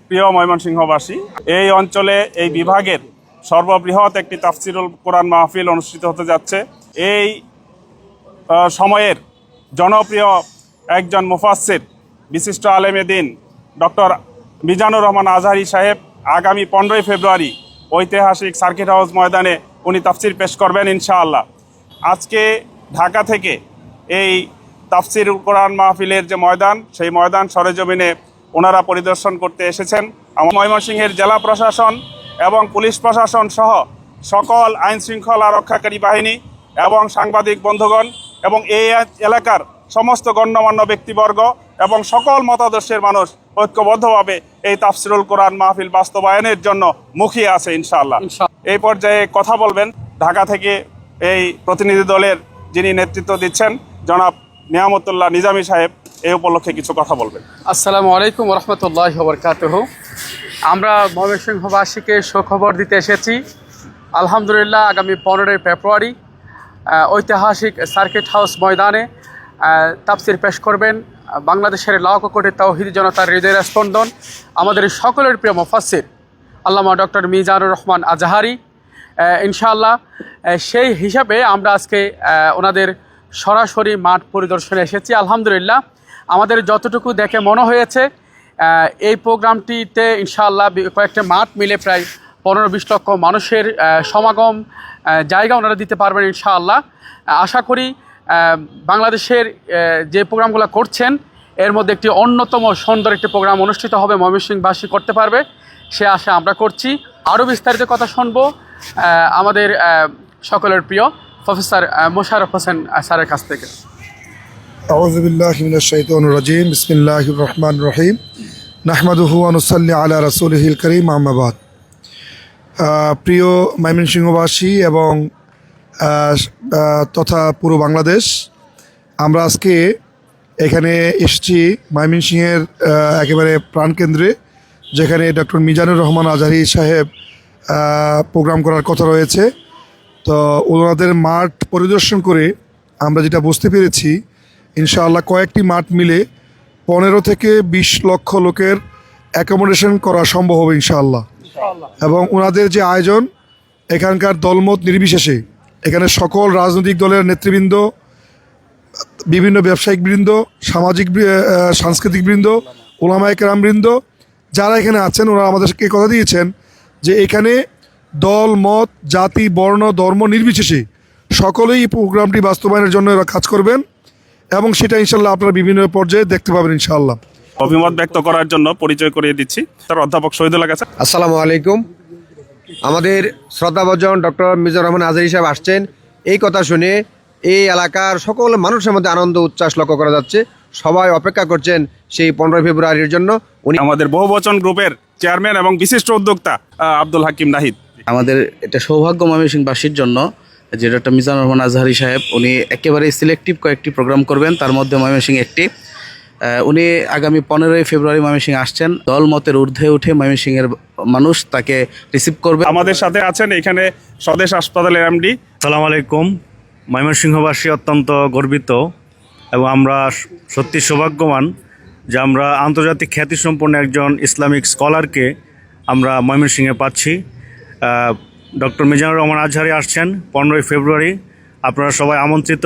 প্রিয় ময়মনসিংহবাসী, এই অঞ্চলে এই বিভাগের সর্ববৃহৎ একটি তাফসিরুল কোরআন মাহফিল অনুষ্ঠিত হতে যাচ্ছে। এই সময়ের জনপ্রিয় একজন মুফাসসির বিশিষ্ট আলেমে দ্বীন ডক্টর মিজানুর রহমান আজহারি সাহেব আগামী 15ই ফেব্রুয়ারি ঐতিহাসিক সার্কিট হাউস ময়দানে উনি তাফসির পেশ করবেন ইনশাআল্লাহ। আজকে ঢাকা থেকে এই তাফসিরুল কোরআন মাহফিলের যে ময়দান, সেই ময়দান সরেজমিনে ওনারা পরিদর্শন করতে এসেছেন। ময়মনসিংহের জেলা প্রশাসন এবং পুলিশ প্রশাসন সহ সকল আইন শৃঙ্খলা রক্ষাকারী বাহিনী এবং সাংবাদিক বন্ধুগণ এবং এই এলাকার সমস্ত গণ্যমান্য ব্যক্তিবর্গ এবং সকল মতাদর্শের মানুষ ঐক্যবদ্ধভাবে এই তাফসিরুল কোরআন মাহফিল বাস্তবায়নের জন্য মুখিয়ে আছে ইনশাআল্লাহ। এই পর্যায়ে কথা বলবেন ঢাকা থেকে এই প্রতিনিধি দলের যিনি নেতৃত্ব দিচ্ছেন জনাব নিয়ামতুল্লাহ নিজামী সাহেব, এই উপলক্ষে কিছু কথা বলবেন। আসসালামু আলাইকুম রহমতুল্লাহ বরকাতুহু। আমরা ময়মনসিংহবাসীকে সুখবর দিতে এসেছি। আলহামদুলিল্লাহ, আগামী 15ই ফেব্রুয়ারি ঐতিহাসিক সার্কিট হাউস ময়দানে তাফসির পেশ করবেন বাংলাদেশের লাখ কোটি তাওহীদি জনতার হৃদয়ের স্পন্দন, আমাদের সকলের প্রিয় মুফাসসির আল্লামা ডক্টর মিজানুর রহমান আজহারি ইনশাআল্লাহ। সেই হিসাবে আমরা আজকে ওনাদের সরাসরি মাঠ পরিদর্শনে এসেছি। আলহামদুলিল্লাহ, আমাদের যতটুকু দেখে মনে হয়েছে এই প্রোগ্রামটিতে ইনশাআল্লাহ কয়েকটা মাঠ মিলে প্রায় 15-20 লক্ষ মানুষের সমাগম জায়গা ওনারা দিতে পারবেন ইনশাআল্লাহ। আশা করি বাংলাদেশের যে প্রোগ্রামগুলো করছেন এর মধ্যে একটি অন্যতম সুন্দর একটি প্রোগ্রাম অনুষ্ঠিত হবে, ময়মনসিংহবাসী করতে পারবে, সে আশা আমরা করছি। আরও বিস্তারিত কথা শুনবো আমাদের সকলের প্রিয় প্রফেসর মোশাররফ হোসেন স্যারের কাছ থেকে। আউযু বিল্লাহি মিনাশ শাইতানির রাজিম, বিসমিল্লাহির রহমানির রহিম, নাহমাদুহু ওয়া নুসাল্লি আলা রাসূলিহিল কারীম, আম্মা বাদ। প্রিয় ময়মনসিংহবাসী এবং তথা পুরো বাংলাদেশ, আমরা আজকে এখানে এসেছি ময়মনসিংহের একেবারে প্রাণকেন্দ্রে, যেখানে ডক্টর মিজানুর রহমান আজহারি সাহেব প্রোগ্রাম করার কথা রয়েছে। তো ওনাদের মাঠ পরিদর্শন করে আমরা যেটা বুঝতে পেরেছি, ইনশাআল্লাহ কয়েকটি মাঠ মিলে 15 থেকে 20 লক্ষ লোকের অ্যাকোমোডেশন করা সম্ভব হবে ইনশাআল্লাহ। এবং ওনাদের যে আয়োজন, এখানকার দলমত নির্বিশেষে এখানে সকল রাজনৈতিক দলের নেতৃবৃন্দ, বিভিন্ন ব্যবসায়িক বৃন্দ, সামাজিক সাংস্কৃতিক বৃন্দ, ওলামায়ে কেরাম বৃন্দ যারা এখানে আছেন, ওনারা আমাদেরকে কথা দিয়েছেন যে এখানে দল মত জাতি বর্ণ ধর্ম নির্বিশেষে সকলেই এই প্রোগ্রামটি বাস্তবায়নের জন্য এরা কাজ করবেন এবং সেটা ইনশাল্লাহ আপনারা বিভিন্ন পর্যায়ে দেখতে পাবেন ইনশাআল্লাহ। অভিমত ব্যক্ত করার জন্য পরিচয় করিয়ে দিচ্ছি তার অধ্যাপক শহীদুল্লাহ কাছে। আসসালামু আলাইকুম। আমাদের শ্রদ্ধাভাজন ডক্টর মিজানুর রহমান আজহারি সাহেব আসছেন, এই কথা শুনে এই এলাকার সকল মানুষের মধ্যে আনন্দ উচ্ছ্বাস লক্ষ্য করা যাচ্ছে। সবাই অপেক্ষা করছেন সেই 15 ফেব্রুয়ারির জন্য। উনি আমাদের বহুবচন গ্রুপের চেয়ারম্যান এবং বিশিষ্ট উদ্যোক্তা আব্দুল হাকিম নাহিদ। আমাদের এটা সৌভাগ্য ময়মনসিংহবাসীর জন্য যে ডক্টর মিজানুর রহমান আজহারি সাহেব উনি একেবারে সিলেক্টিভ কয়েকটি প্রোগ্রাম করবেন, তার মধ্যে ময়মনসিংহ একটি। উনি আগামী 15ই ফেব্রুয়ারি ময়মনসিংহ আসছেন। দল মতের ঊর্ধ্বে উঠে ময়মনসিংহের মানুষ তাকে রিসিভ করবে। আমাদের সাথে আছেন এখানে স্বদেশ হাসপাতালের এমডি। আসসালামু আলাইকুম। ময়মনসিংহবাসী অত্যন্ত গর্বিত এবং আমরা সত্যি সৌভাগ্যবান যে আমরা আন্তর্জাতিক খ্যাতিসম্পন্ন একজন ইসলামিক স্কলারকে আমরা ময়মনসিংহে পাচ্ছি। ডক্টর মিজানুর রহমান আজহারি আসছেন 15ই ফেব্রুয়ারি। আপনারা সবাই আমন্ত্রিত।